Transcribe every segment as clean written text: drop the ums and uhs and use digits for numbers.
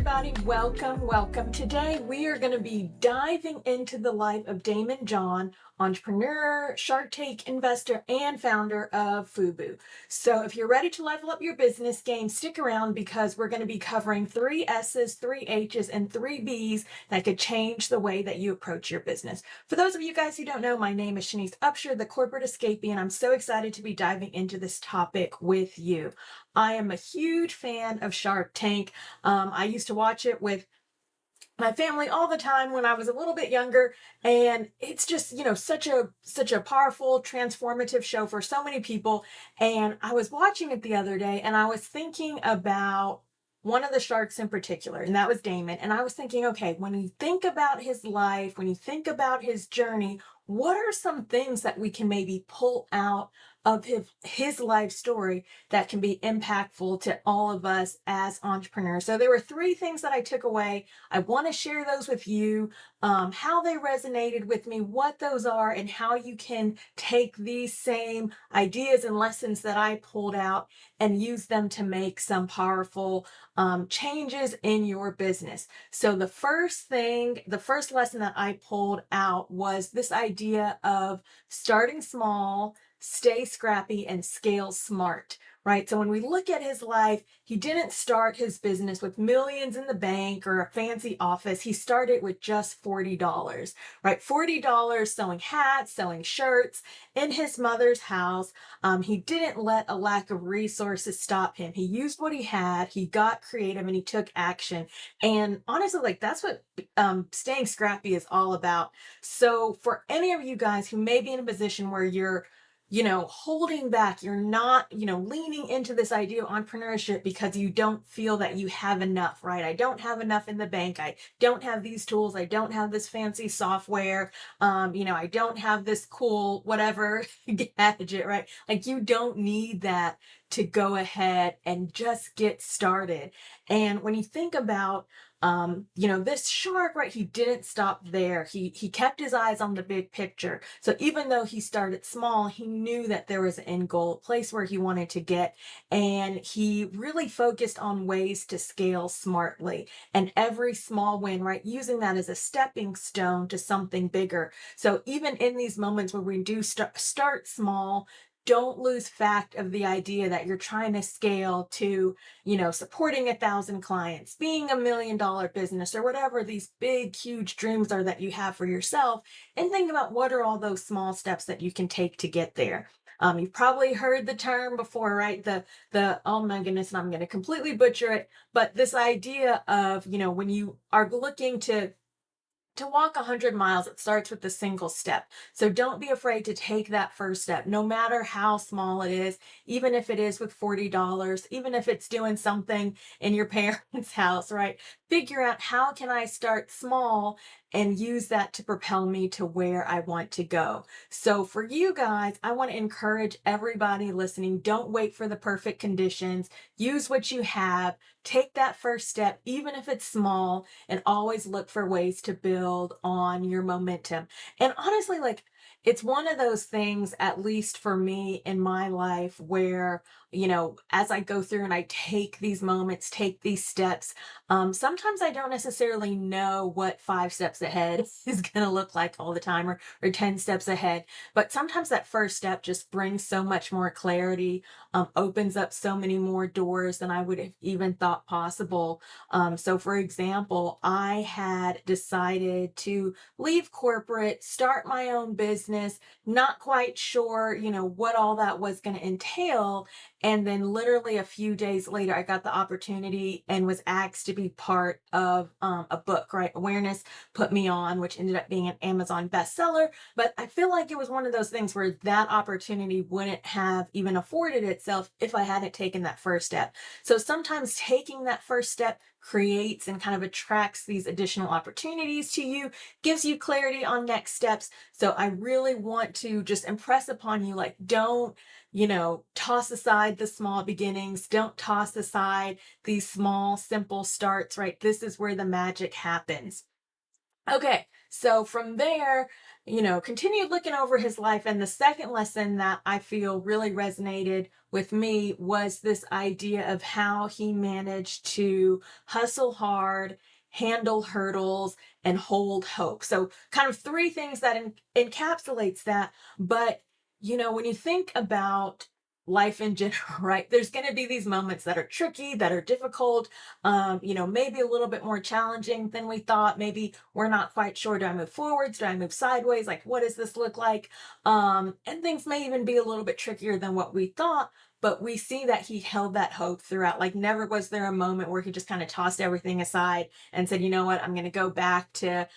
everybody. Welcome. Today we are going to be diving into the life of Daymond John, entrepreneur, Shark Tank investor, and founder of FUBU. So if you're ready to level up your business game, stick around because we're going to be covering 3 S's, 3 H's, and 3 B's that could change the way that you approach your business. For those of you guys who don't know, my name is Shanice Upshur, the corporate escapee, and I'm so excited to be diving into this topic with you. I am a huge fan of Shark Tank. I used to watch it with my family all the time when I was a little bit younger, and it's just, such a powerful, transformative show for so many people. And I was watching it the other day, and I was thinking about one of the sharks in particular, and that was Daymond. And I was thinking, okay, when you think about his life, when you think about his journey, what are some things that we can maybe pull out of his life story that can be impactful to all of us as entrepreneurs? So there were 3 things that I took away. I want to share those with you, how they resonated with me, what those are, and how you can take these same ideas and lessons that I pulled out and use them to make some powerful changes in your business. So the first lesson that I pulled out was this idea of starting small, stay scrappy, and scale smart, right? So when we look at his life, he didn't start his business with millions in the bank or a fancy office. He started with just $40, right? $40 selling hats, selling shirts in his mother's house. He didn't let a lack of resources stop him. He used what he had, he got creative, and he took action. And honestly, that's what staying scrappy is all about. So for any of you guys who may be in a position where you're holding back, you're not, leaning into this idea of entrepreneurship because you don't feel that you have enough, right? I don't have enough in the bank. I don't have these tools. I don't have this fancy software. I don't have this cool, whatever gadget, right? Like you don't need that to go ahead and just get started. And when you think about this shark, right? He didn't stop there. He kept his eyes on the big picture. So even though he started small, he knew that there was an end goal, a place where he wanted to get, and he really focused on ways to scale smartly. And every small win, right? Using that as a stepping stone to something bigger. So even in these moments where we do start small, don't lose fact of the idea that you're trying to scale to, supporting 1,000 clients, being $1 million business, or whatever these big, huge dreams are that you have for yourself. And think about what are all those small steps that you can take to get there. You've probably heard the term before, right? Oh my goodness, and I'm going to completely butcher it, but this idea of, when you are looking to walk 100 miles, it starts with a single step. So don't be afraid to take that first step, no matter how small it is, even if it is with $40, even if it's doing something in your parents' house, right? Figure out, how can I start small and use that to propel me to where I want to go. So for you guys, I want to encourage everybody listening, don't wait for the perfect conditions. Use what you have. Take that first step, even if it's small, and always look for ways to build on your momentum. And honestly, it's one of those things, at least for me in my life, where, as I go through and I take these moments, take these steps, sometimes I don't necessarily know what 5 steps ahead is going to look like all the time, or 10 steps ahead. But sometimes that first step just brings so much more clarity, opens up so many more doors than I would have even thought possible. So for example, I had decided to leave corporate, start my own business, not quite sure, what all that was going to entail. And then literally a few days later, I got the opportunity and was asked to be part of a book, right? Awareness put me on, which ended up being an Amazon bestseller. But I feel like it was one of those things where that opportunity wouldn't have even afforded itself if I hadn't taken that first step. So sometimes taking that first step creates and kind of attracts these additional opportunities to you, gives you clarity on next steps. So I really want to just impress upon you, don't, toss aside the small beginnings. Don't toss aside these small, simple starts, right? This is where the magic happens. Okay, so from there, continued looking over his life. And the second lesson that I feel really resonated with me was this idea of how he managed to hustle hard, handle hurdles, and hold hope. So kind of three things that encapsulates that. But, when you think about life in general, right? There's going to be these moments that are tricky, that are difficult, maybe a little bit more challenging than we thought. Maybe we're not quite sure. Do I move forwards? Do I move sideways? Like, what does this look like? And things may even be a little bit trickier than what we thought. But we see that he held that hope throughout. Like, never was there a moment where he just kind of tossed everything aside and said, you know what, I'm going to go back to,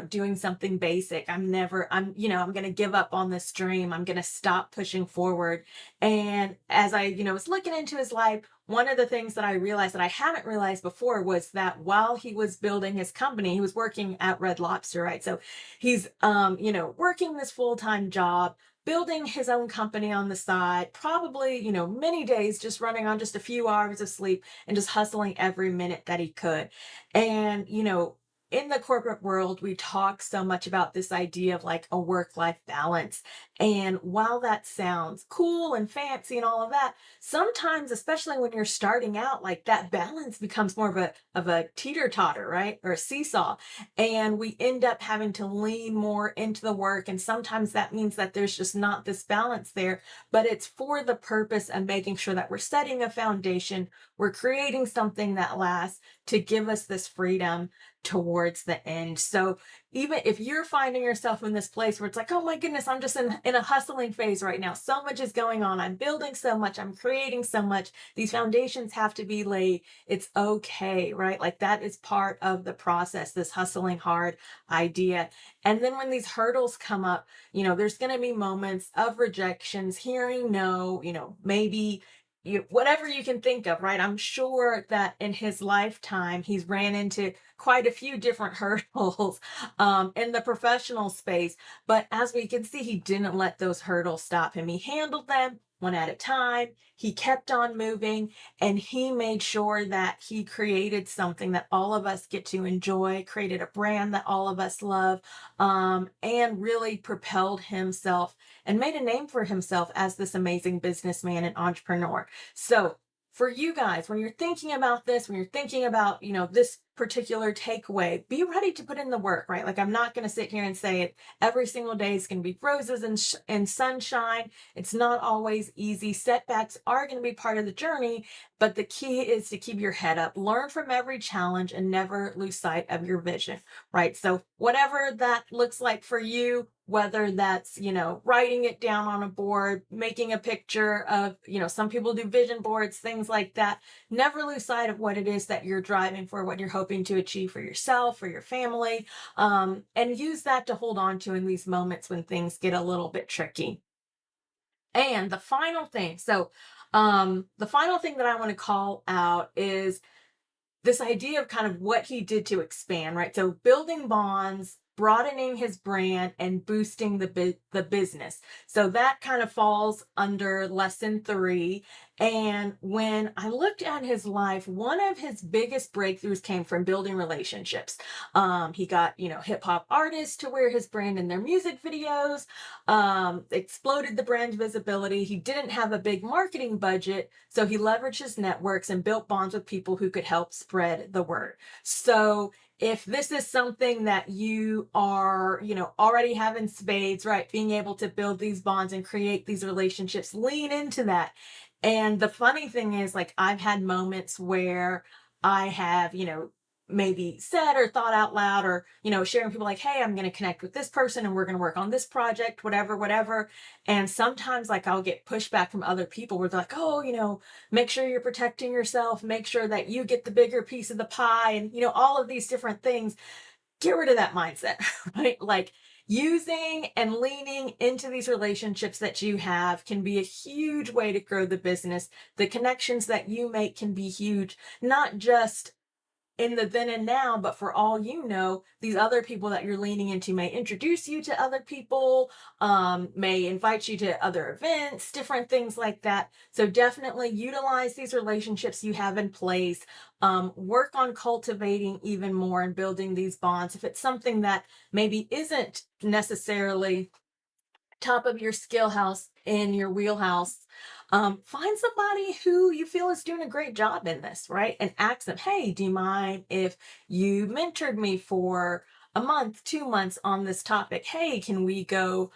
doing something basic. I'm going to give up on this dream. I'm going to stop pushing forward. And as I, was looking into his life, one of the things that I realized that I hadn't realized before was that while he was building his company, he was working at Red Lobster, right? So he's, working this full-time job, building his own company on the side, probably, many days just running on just a few hours of sleep and just hustling every minute that he could. And, in the corporate world, we talk so much about this idea of like a work-life balance. And while that sounds cool and fancy and all of that, sometimes, especially when you're starting out, like that balance becomes more of a teeter-totter, right? Or a seesaw. And we end up having to lean more into the work. And sometimes that means that there's just not this balance there, but it's for the purpose of making sure that we're setting a foundation, we're creating something that lasts to give us this freedom towards the end. So even if you're finding yourself in this place where it's like, oh my goodness, I'm just in a hustling phase right now. So much is going on. I'm building so much. I'm creating so much. These foundations have to be laid. It's okay, right? Like that is part of the process, this hustling hard idea. And then when these hurdles come up, there's going to be moments of rejections, hearing no, maybe whatever you can think of, right? I'm sure that in his lifetime, he's ran into quite a few different hurdles in the professional space. But as we can see, he didn't let those hurdles stop him. He handled them one at a time. He kept on moving, and he made sure that he created something that all of us get to enjoy, created a brand that all of us love, and really propelled himself and made a name for himself as this amazing businessman and entrepreneur. So for you guys, when you're thinking about this, when you're thinking about, this particular takeaway, be ready to put in the work, right? Like I'm not going to sit here and say it every single day is going to be roses and sunshine. It's not always easy. Setbacks are going to be part of the journey, but the key is to keep your head up, learn from every challenge, and never lose sight of your vision, right? So whatever that looks like for you, whether that's, writing it down on a board, making a picture of, some people do vision boards, things like that. Never lose sight of what it is that you're driving for, what you're hoping to achieve for yourself, for your family, and use that to hold on to in these moments when things get a little bit tricky. And the final thing, the final thing that I want to call out is this idea of kind of what he did to expand, right? So building bonds, broadening his brand, and boosting the business. So that kind of falls under lesson 3. And when I looked at his life, one of his biggest breakthroughs came from building relationships. He got, hip hop artists to wear his brand in their music videos, exploded the brand visibility. He didn't have a big marketing budget, so he leveraged his networks and built bonds with people who could help spread the word. So if this is something that you are, already having spades, right? Being able to build these bonds and create these relationships, lean into that. And the funny thing is, like, I've had moments where I have, maybe said or thought out loud or, sharing people like, hey, I'm going to connect with this person and we're going to work on this project, whatever. And sometimes like I'll get pushback from other people where they're like, oh, make sure you're protecting yourself, make sure that you get the bigger piece of the pie and, all of these different things. Get rid of that mindset, right? Like using and leaning into these relationships that you have can be a huge way to grow the business. The connections that you make can be huge, not just in the then and now, but for all you know, these other people that you're leaning into may introduce you to other people, may invite you to other events, different things like that. So definitely utilize these relationships you have in place. Work on cultivating even more and building these bonds. If it's something that maybe isn't necessarily top of your skill house in your wheelhouse, find somebody who you feel is doing a great job in this, right? And ask them, hey, do you mind if you mentored me for a month, 2 months on this topic? Hey, can we go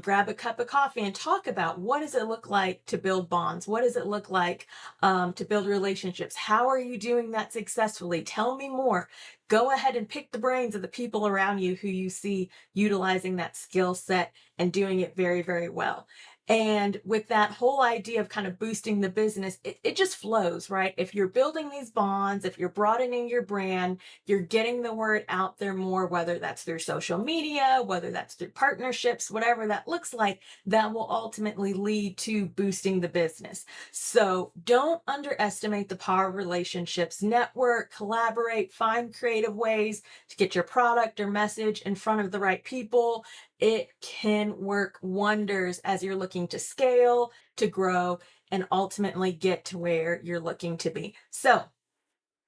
grab a cup of coffee and talk about what does it look like to build bonds? What does it look like to build relationships? How are you doing that successfully? Tell me more. Go ahead and pick the brains of the people around you who you see utilizing that skill set and doing it very, very well. And with that whole idea of kind of boosting the business, it just flows, right? If you're building these bonds, if you're broadening your brand, you're getting the word out there more, whether that's through social media, whether that's through partnerships, whatever that looks like, that will ultimately lead to boosting the business. So don't underestimate the power of relationships. Network, collaborate, find creative ways to get your product or message in front of the right people. It can work wonders as you're looking to scale, to grow, and ultimately get to where you're looking to be. So,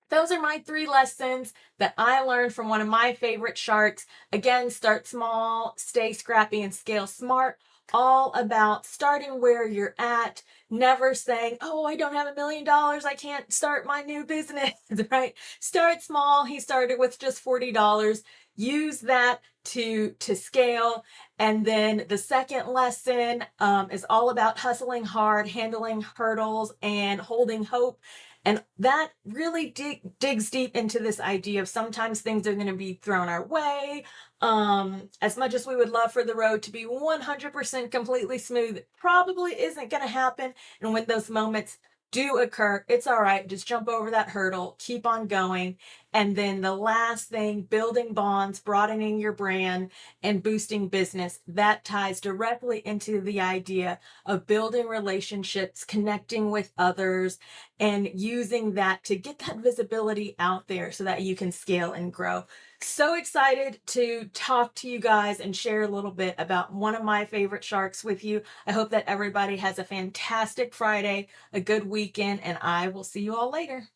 those are my 3 lessons that I learned from one of my favorite sharks. Again, start small, stay scrappy, and scale smart. All about starting where you're at, never saying, oh, I don't have $1 million, I can't start my new business, right? Start small. He started with just $40. Use that to scale. And then the second lesson is all about hustling hard, handling hurdles, and holding hope. And that really digs deep into this idea of sometimes things are going to be thrown our way. As much as we would love for the road to be 100% completely smooth, it probably isn't going to happen. And when those moments do occur, it's all right. Just jump over that hurdle, keep on going. And then the last thing, building bonds, broadening your brand, and boosting business, that ties directly into the idea of building relationships, connecting with others, and using that to get that visibility out there so that you can scale and grow. So excited to talk to you guys and share a little bit about one of my favorite sharks with you. I hope that everybody has a fantastic Friday, a good weekend, and I will see you all later.